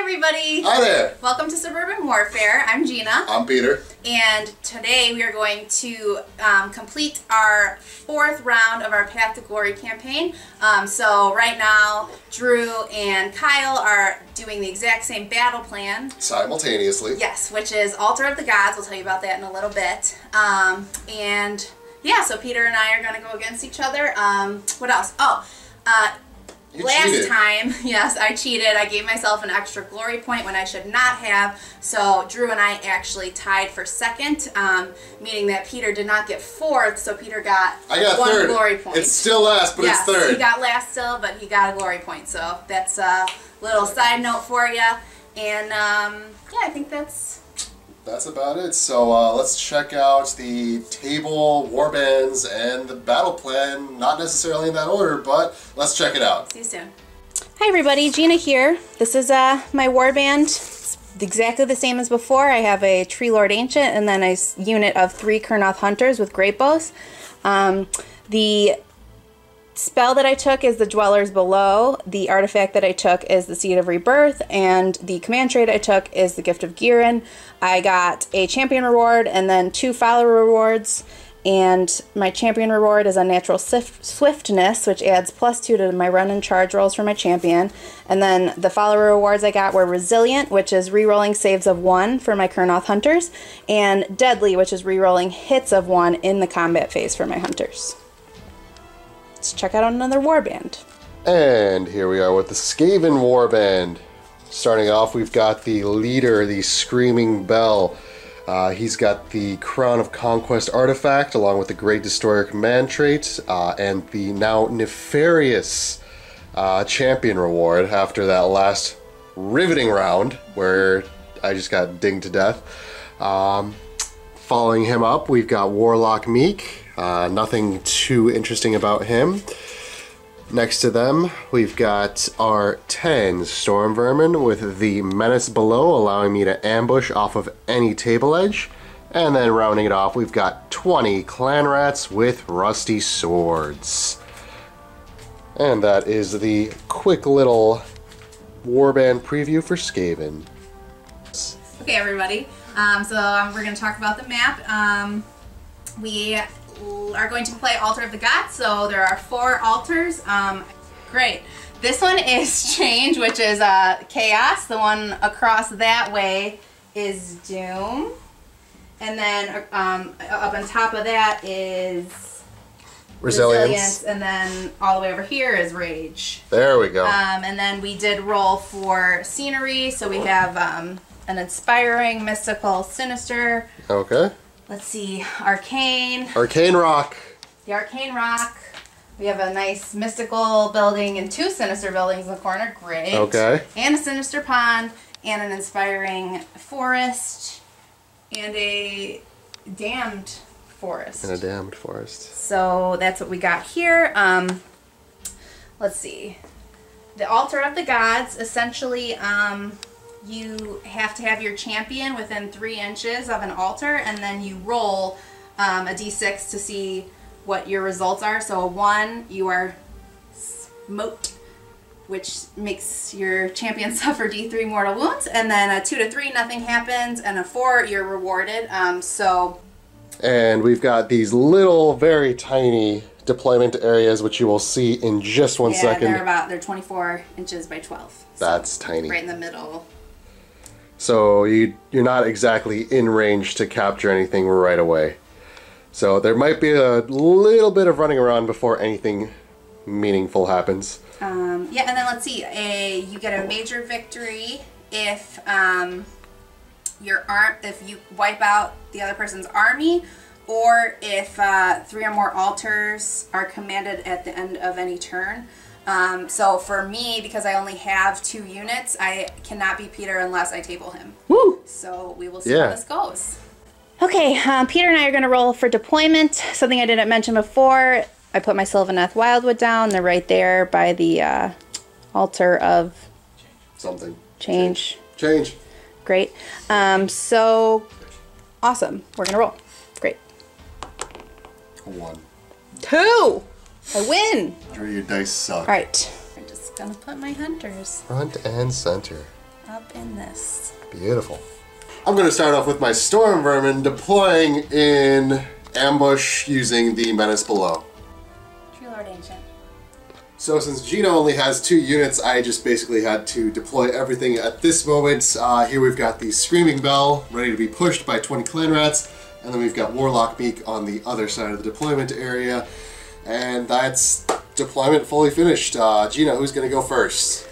everybody! Hi there! Welcome to Suburban Warfare. I'm Gina. I'm Peter. And today we are going to complete our 4th round of our Path to Glory campaign. So right now, Drew and Kyle are doing the exact same battle plan. Simultaneously. Yes, which is Altar of the Gods. We'll tell you about that in a little bit. And yeah, so Peter and I are going to go against each other. What else? Last time, yes, I cheated. I gave myself an extra glory point when I should not have. So Drew and I actually tied for 2nd, meaning that Peter did not get 4th. So Peter got one 3rd. Glory point. It's still last, but yes, it's 3rd. He got last still, but he got a glory point. So that's a little side note for you. And yeah, I think that's about it. So let's check out the table, warbands, and the battle plan. Not necessarily in that order, but let's check it out. See you soon. Hi everybody, Gina here. This is my warband. It's exactly the same as before. I have a Tree Lord Ancient and then a unit of 3 Kurnoth Hunters with great bows. The spell that I took is the Dwellers Below. The artifact that I took is the Seed of Rebirth, and the command trait I took is the Gift of Girin. I got a champion reward and then 2 follower rewards, and my champion reward is Unnatural Swiftness, which adds +2 to my run and charge rolls for my champion. And then the follower rewards I got were Resilient, which is rerolling saves of 1 for my Kurnoth Hunters, and Deadly, which is rerolling hits of 1 in the combat phase for my Hunters. Let's check out another warband. And here we are with the Skaven warband. Starting off, we've got the leader, the Screaming Bell. He's got the Crown of Conquest artifact, along with the Great Destroyer command trait, and the now nefarious champion reward after that last riveting round, where I just got dinged to death. Following him up, we've got Warlock Meek. Nothing too interesting about him. Next to them, we've got our 10 Storm Vermin with the Menace Below, allowing me to ambush off of any table edge. And then rounding it off, we've got 20 Clan Rats with Rusty Swords. And that is the quick little warband preview for Skaven. Okay, everybody. We're going to talk about the map. We are going to play Altar of the Gods, so there are 4 altars. Great. This one is Change, which is Chaos. The one across that way is Doom. And then up on top of that is Resilience. And then all the way over here is Rage. There we go. And then we did roll for scenery, so we have an Inspiring, Mystical, Sinister. Okay. Let's see, Arcane. Arcane Rock. The Arcane Rock. We have a nice mystical building and 2 sinister buildings in the corner. Great. Okay. And a sinister pond and an inspiring forest and a damned forest. And a damned forest. So that's what we got here. Let's see. The Altar of the Gods, essentially, you have to have your champion within 3 inches of an altar, and then you roll a d6 to see what your results are. So a 1, you are smoked, which makes your champion suffer d3 mortal wounds, and then a 2 to 3, nothing happens, and a 4, you're rewarded. And we've got these little, very tiny deployment areas, which you will see in just one second. They're 24 inches by 12. That's so tiny. Right in the middle. So you're not exactly in range to capture anything right away. So there might be a little bit of running around before anything meaningful happens. Yeah, and then let's see. You get a major victory if if you wipe out the other person's army, or if 3 or more altars are commanded at the end of any turn. So for me, because I only have 2 units, I cannot beat Peter unless I table him. Woo! So we will see how this goes. Okay, Peter and I are going to roll for deployment. Something I didn't mention before, I put my Sylvaneth Wildwood down. They're right there by the altar of... Something. Change. Great. So, awesome. We're going to roll. Great. 1. 2! I win! Drew, your dice suck. Alright. I'm just gonna put my hunters. Front and center. up in this. Beautiful. I'm going to start off with my Storm Vermin deploying in ambush using the Menace below. Tree Lord Ancient. So since Gina only has 2 units, I just basically had to deploy everything at this moment. Here we've got the Screaming Bell ready to be pushed by 20 clan rats, and then we've got Warlock Meek on the other side of the deployment area, and that's deployment fully finished. Gina, who's going to go first?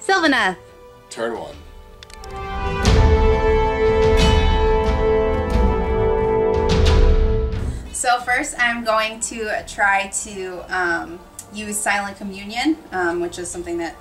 Sylvaneth. Turn 1. So first I'm going to try to use Silent Communion, which is something that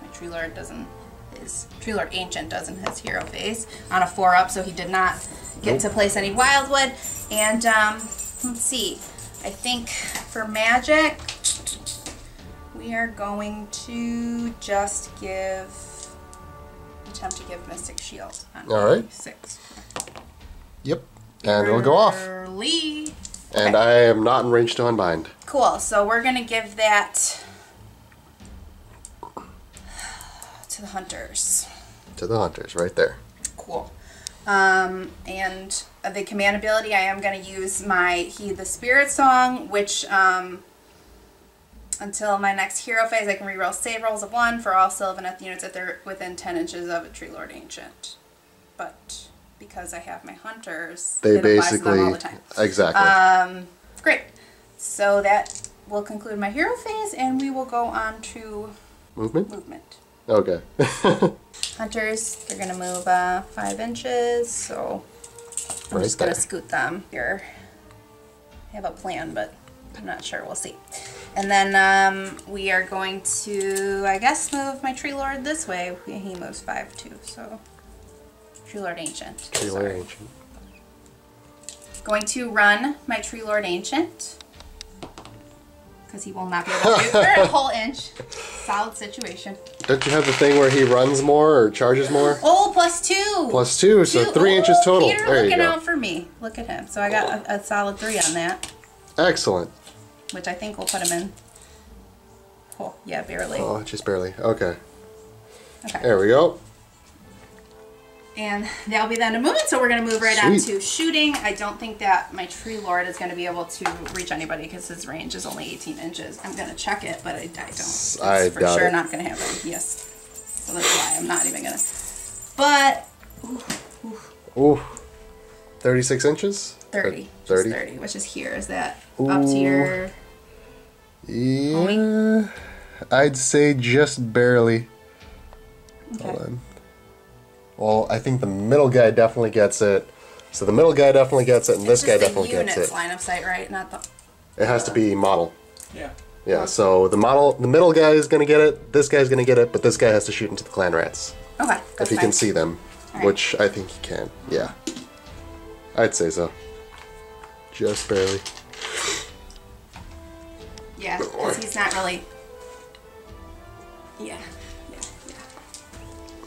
my Tree Lord Tree Lord Ancient does in his hero phase on a 4-up, so he did not get to place any Wildwood. And let's see, I think for magic, we are going to just attempt to give Mystic Shield on Alright. 6. Yep, and it'll go off. Early. And Okay. I am not in range to unbind. Cool, so we're going to give that to the hunters. To the hunters, right there. Cool. And the command ability, I am going to use my Heed the Spirit Song, which until my next hero phase, I can reroll save rolls of 1 for all Sylvaneth units if they're within 10 inches of a Tree Lord Ancient. But because I have my hunters, They it applies to basically, them all the time. exactly. Great. So that will conclude my hero phase, and we will go on to Movement? Okay. Hunters, they're going to move 5 inches, so I'm Right just going there. to scoot them here. I have a plan, but I'm not sure. We'll see. And then we are going to, I guess, move my Tree Lord this way. He moves 5 too, so Tree Lord Ancient. Tree Lord Sorry. Ancient. Going to run my Tree Lord Ancient because he will not be able to do it for a whole inch. Solid situation. Don't you have the thing where he runs more or charges more? Oh, +2. +2, so 3 inches total. Peter, There you looking go. out for me. Look at him. So I got a solid 3 on that, Excellent. which I think will put him in. Oh, yeah, barely. Oh, just barely. Okay. Okay. There we go. And that'll be the end of movement, so we're going to move right on Sweet. to shooting. I don't think that my Tree Lord is going to be able to reach anybody because his range is only 18 inches. I'm going to check it, but I don't. It's I for doubt sure it. not going to happen. Yes. So that's why I'm not even going to. But, Ooh. 36 inches? 30. 30? Just 30, which is here. Is that up to your... Yeah. I'd say just barely. Okay. Hold on. Well, I think the middle guy definitely gets it. So the middle guy definitely gets it, and this guy definitely gets unit's it. line of sight, right? Not the... It has to be model. Yeah. Yeah, so the middle guy is gonna get it, this guy's gonna get it, but this guy has to shoot into the clan rats. Okay, If that's he fine. can see them, Alright. which I think he can. Yeah. I'd say so. Just barely. Yeah, because he's not really... Yeah.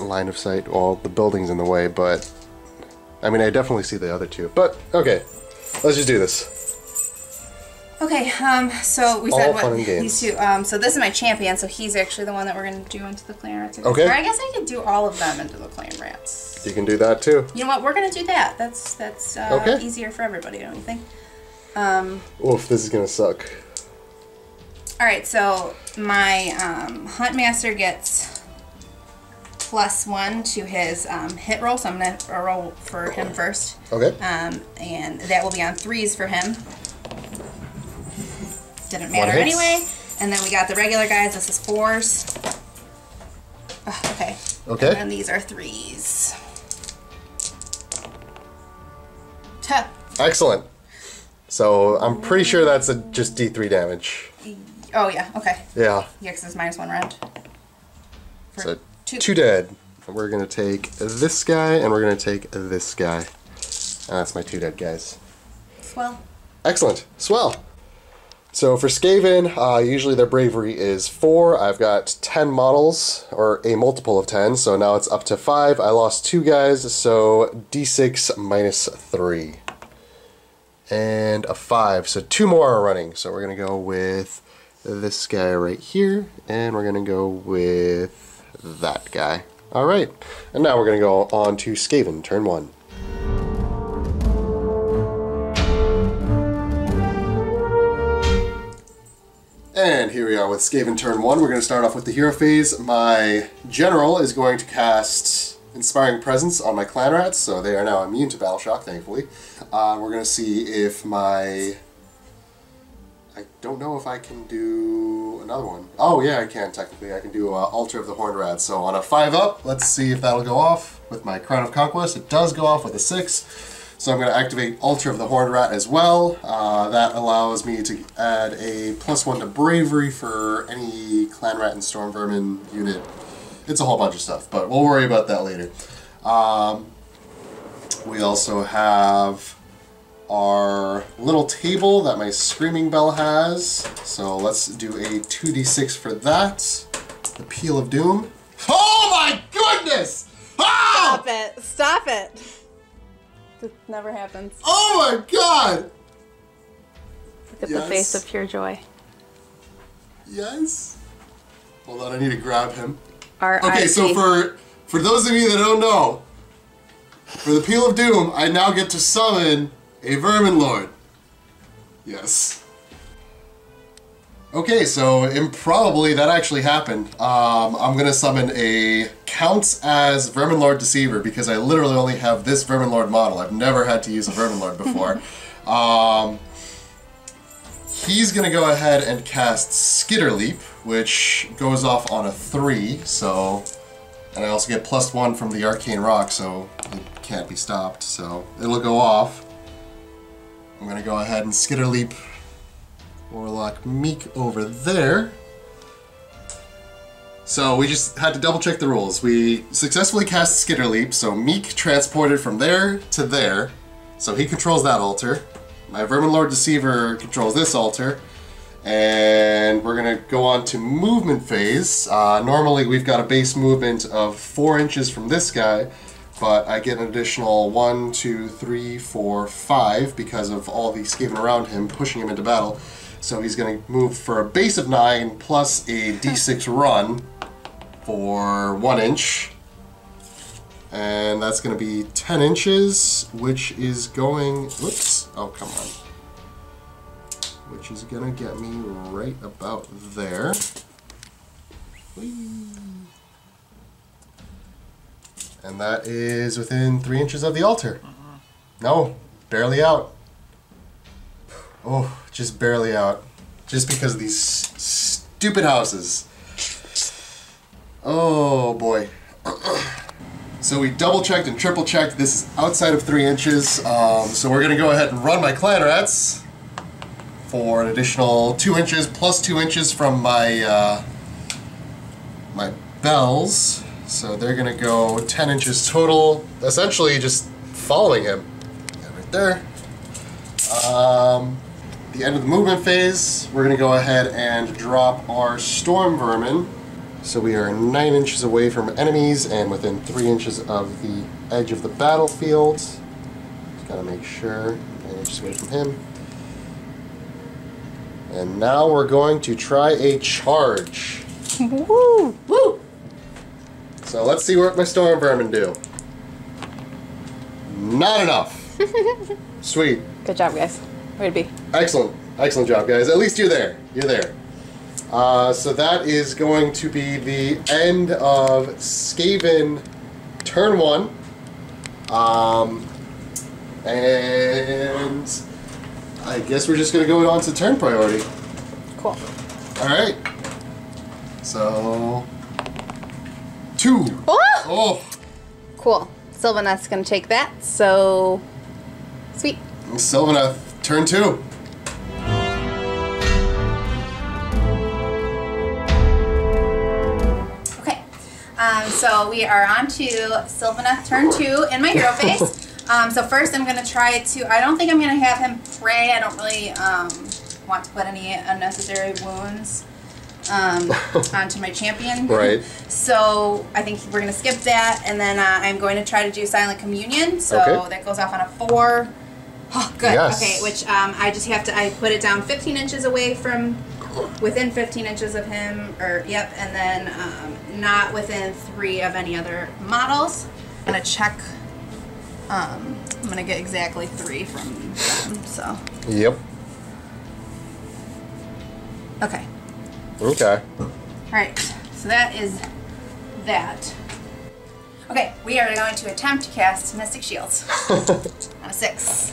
Line of sight. Well, the building's in the way, but I mean, I definitely see the other two. But okay, let's just do this. Okay, so we All said fun what and games. these two. So this is my champion, so he's actually the one that we're gonna do into the clan rats. Okay. Or I guess I could do all of them into the clan rats. You can do that too. You know what? We're gonna do that. That's Okay. easier for everybody, don't you think? Oof, this is gonna suck. All right, so my Huntmaster gets +1 to his hit roll, so I'm gonna roll for him first. Okay. And that will be on 3s for him. Didn't matter hit. anyway. And then we got the regular guys. This is 4s. Okay. Okay. And then these are 3s. Tuh. Excellent. So I'm pretty sure that's just D3 damage. Oh yeah. Okay. Yeah. Yeah, because it's -1 round. For So 2. 2 dead. And we're gonna take this guy, and we're gonna take this guy. And that's my 2 dead guys. Well. Excellent. Swell. So for Skaven, usually their bravery is 4. I've got 10 models, or a multiple of 10, so now it's up to 5. I lost 2 guys, so D6 -3. And a 5, so 2 more are running. So we're going to go with this guy right here, and we're going to go with that guy. Alright, and now we're going to go on to Skaven, turn 1. And here we are with Skaven turn 1. We're going to start off with the hero phase. My general is going to cast Inspiring Presence on my clan rats, so they are now immune to Battle Shock, thankfully. We're going to see if my... I don't know if I can do another one. Oh yeah, I can technically. I can do Altar of the Horned Rat. So on a 5-up, let's see if that'll go off with my Crown of Conquest. It does go off with a 6. So I'm going to activate Altar of the Horned Rat as well. That allows me to add a +1 to Bravery for any Clan Rat and Storm Vermin unit. It's a whole bunch of stuff, but we'll worry about that later. We also have our little table that my Screaming Bell has. So let's do a 2d6 for that. The Peel of Doom. Oh my goodness! Oh! Stop it! Stop it! This never happens. Oh my god! Look at the face of pure joy. Yes. Hold on, I need to grab him. R.I.P. Okay, so for those of you that don't know, for the Peel of Doom, I now get to summon a Vermin Lord. Yes. Okay, so improbably that actually happened. I'm gonna summon a counts as Vermin Lord Deceiver because I literally only have this Vermin Lord model. I've never had to use a Vermin Lord before. He's gonna go ahead and cast Skitter Leap, which goes off on a 3, so... And I also get +1 from the Arcane Rock, so it can't be stopped, so it'll go off. I'm gonna go ahead and Skitter Leap Warlock Meek over there. So we just had to double check the rules. We successfully cast Skitter Leap, so Meek transported from there to there. So he controls that altar. My Vermin Lord Deceiver controls this altar. And we're gonna go on to movement phase. Normally we've got a base movement of 4 inches from this guy, but I get an additional 1, 2, 3, 4, 5 because of all the Skaven around him pushing him into battle. So he's going to move for a base of 9 plus a d6 run for 1 inch. And that's going to be 10 inches, which is going... Whoops. Oh, come on. Which is going to get me right about there. Whee! And that is within 3 inches of the altar. No, barely out. Oh, just barely out. Just because of these stupid houses. Oh boy. So we double checked and triple checked. This is outside of 3 inches. So we're going to go ahead and run my clan rats for an additional 2 inches plus 2 inches from my my bells. So they're going to go 10 inches total, essentially just following him. Yeah, right there. The end of the movement phase, we're going to go ahead and drop our Storm Vermin. So we are 9 inches away from enemies and within 3 inches of the edge of the battlefield. Just got to make sure, 9 inches away from him. And now we're going to try a charge. Woo! Woo! So let's see what my Storm Vermin do. Not enough. Sweet. Good job, guys. Way to be. Excellent. Excellent job, guys. At least you're there. You're there. So that is going to be the end of Skaven turn 1. And I guess we're just going to go on to turn priority. Cool. Alright. So... 2. Oh! Oh! Cool. Sylvaneth's gonna take that, so... Sweet. Sylvaneth, turn 2. Okay. So we are on to Sylvaneth turn 2 in my hero phase. So first I'm gonna try to... I don't think I'm gonna have him pray. I don't really want to put any unnecessary wounds onto my champion. Right. So I think we're going to skip that, and then I'm going to try to do Silent Communion. So that goes off on a 4. Oh, good. Yes. Okay, which I just have to, I put it down 15 inches away from within 15 inches of him, or yep, and then not within 3 of any other models. I'm gonna check. I'm gonna get exactly 3 from them. So. Yep. Okay. Okay. All right. So that is that. Okay, we are going to attempt to cast Mystic Shields on a 6.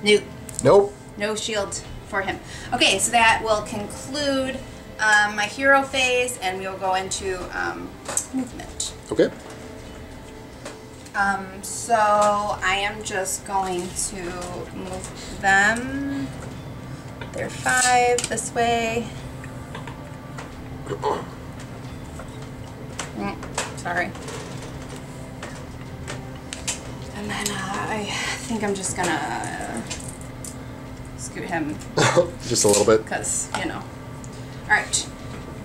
Nope. No shield for him. Okay, so that will conclude my hero phase, and we will go into movement. Okay. So I am just going to move them. They're 5 this way. Sorry. And then I think I'm just gonna scoot him. Just a little bit. Because, you know. Alright.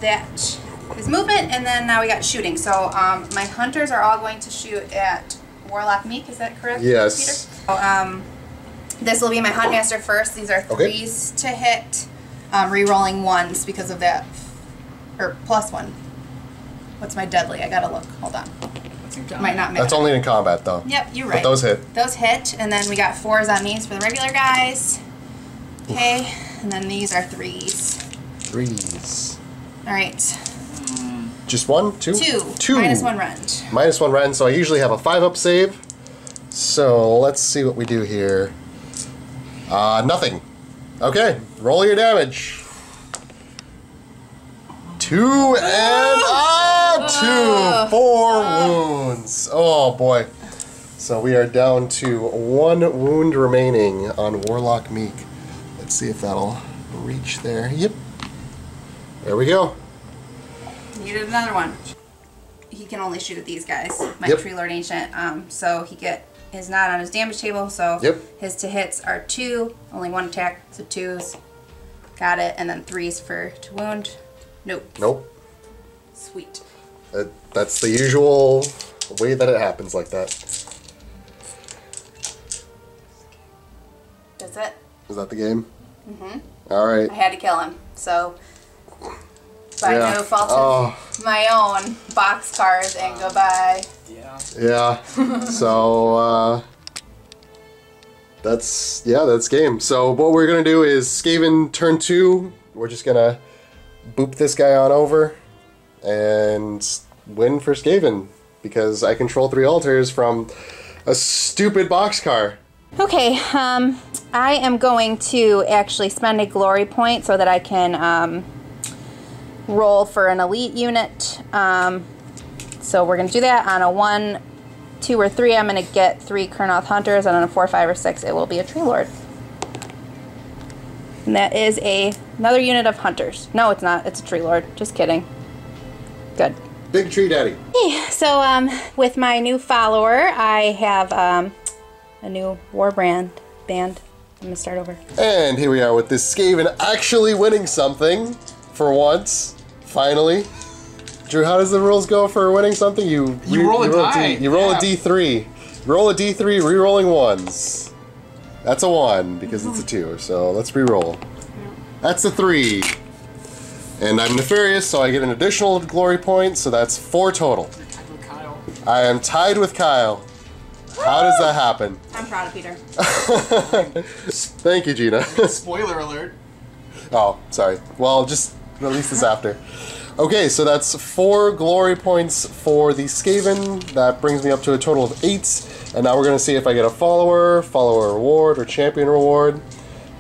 That is movement, and then now we got shooting. So my hunters are all going to shoot at Warlock Meek, is that correct? Yes. Peter? So, this will be my Huntmaster first. These are 3s to hit. Re-rolling 1s because of that. Or +1. What's my deadly? I gotta look. Hold on. Might not matter. That's only in combat, though. Yep, you're right. But those hit. Those hit, and then we got 4s on these for the regular guys. Okay, and then these are 3s. 3s. All right. Just 1? 2? 2. -1 rend. -1 rend, so I usually have a 5-up save. So let's see what we do here. Nothing. Okay, roll your damage. 2 and 2. 4 wounds. Oh boy. So we are down to 1 wound remaining on Warlock Meek. Let's see if that'll reach there. Yep. There we go. Needed another one. He can only shoot at these guys. My Tree Lord Ancient. So he is not on his damage table. So his to hits are 2. Only 1 attack, so 2s. Got it. And then 3s for to wound. Nope. Nope. Sweet. That's the usual way that it happens like that. That's it. Is that the game? Mm-hmm. All right. I had to kill him. So by no fault of my own, boxcars and goodbye. Yeah. So that's game. So what we're gonna do is Skaven turn 2. We're just gonna boop this guy on over and win for Skaven because I control 3 altars from a stupid boxcar. Okay, I am going to actually spend a glory point so that I can roll for an elite unit. So we're going to do that on a 1, 2, or 3. I'm going to get 3 Kurnoth Hunters, and on a 4, 5, or 6 it will be a Tree Lord. And that is another unit of Hunters. No, it's not. It's a Tree Lord. Just kidding. Good. Big Tree Daddy. Okay, so with my new follower, I have a new band. I'm gonna start over. And here we are with this Skaven actually winning something for once. Finally. Drew, how does the rules go for winning something? You roll a die. You roll a D3. Roll a D3, re-rolling 1s. That's a 1 because it's a 2. So let's re-roll. That's a 3. And I'm nefarious, so I get an additional glory point, so that's 4 total. You're tied with Kyle. I am tied with Kyle. How does that happen? I'm proud of Peter. Thank you, Gina. Spoiler alert. Oh, sorry. Well, just release this after. Okay, so that's 4 glory points for the Skaven. That brings me up to a total of 8. And now we're going to see if I get a follower reward, or champion reward.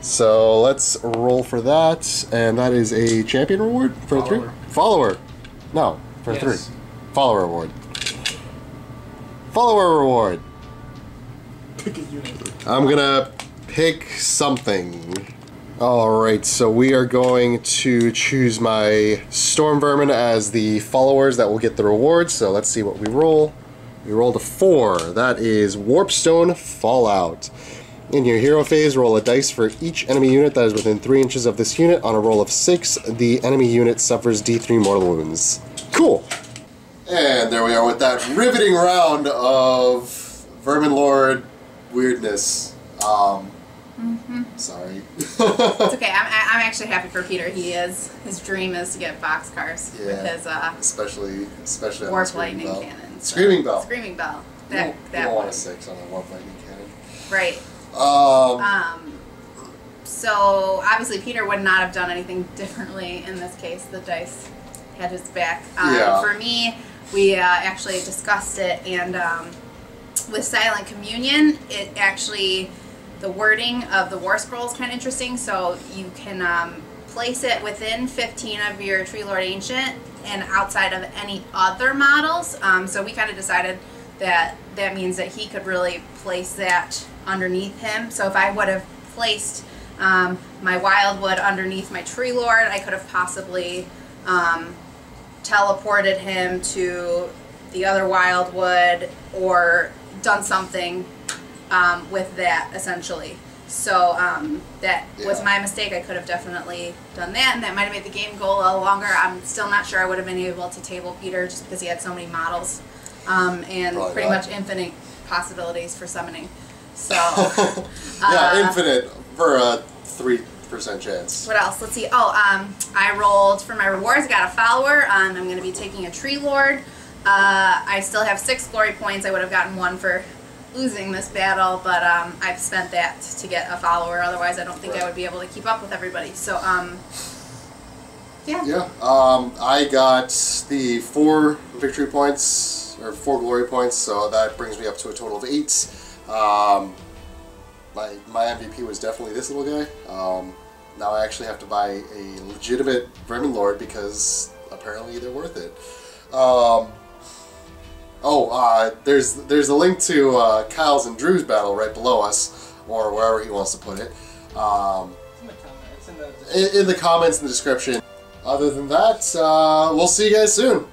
So let's roll for that. And that is a champion reward for a 3? Follower. No, for a 3. Follower reward. Follower reward. Pick a unit. I'm gonna pick something. Alright, so we are going to choose my Storm Vermin as the followers that will get the rewards. So let's see what we roll. We rolled a 4. That is Warpstone Fallout. In your hero phase, roll a dice for each enemy unit that is within 3 inches of this unit. On a roll of 6, the enemy unit suffers D3 mortal wounds. Cool! And there we are with that riveting round of Vermin Lord weirdness. Sorry. It's okay. I'm actually happy for Peter. His dream is to get boxcars with his especially warp lightning cannon. So. Screaming bell. Screaming bell. You That don't one. want a 6 on a warp lightning cannon. Right. So obviously Peter would not have done anything differently in this case. The dice had his back. For me, we actually discussed it, and with Silent Communion, it actually, the wording of the War Scroll is kind of interesting. So you can place it within 15 of your Tree Lord Ancient and outside of any other models. So we kind of decided that means that he could really place that underneath him. So if I would have placed my Wildwood underneath my Tree Lord, I could have possibly teleported him to the other Wildwood or done something with that, essentially. So that was my mistake. I could have definitely done that, and that might have made the game go a little longer. I'm still not sure I would have been able to table Peter just because he had so many models and Probably pretty not. much infinite possibilities for summoning. So Yeah, infinite for a 3% chance. what else? Let's see. Oh, I rolled for my rewards. Got a follower. I'm going to be taking a Tree Lord. I still have 6 glory points. I would have gotten 1 for losing this battle, but I've spent that to get a follower. Otherwise, I don't think I would be able to keep up with everybody. So, yeah. Yeah. I got the 4 victory points, or 4 glory points, so that brings me up to a total of 8. My MVP was definitely this little guy. Now I actually have to buy a legitimate Vermin Lord because apparently they're worth it. There's a link to Kyle's and Drew's battle right below us, or wherever he wants to put it. It's in the comments. In the comments in the description. Other than that, we'll see you guys soon.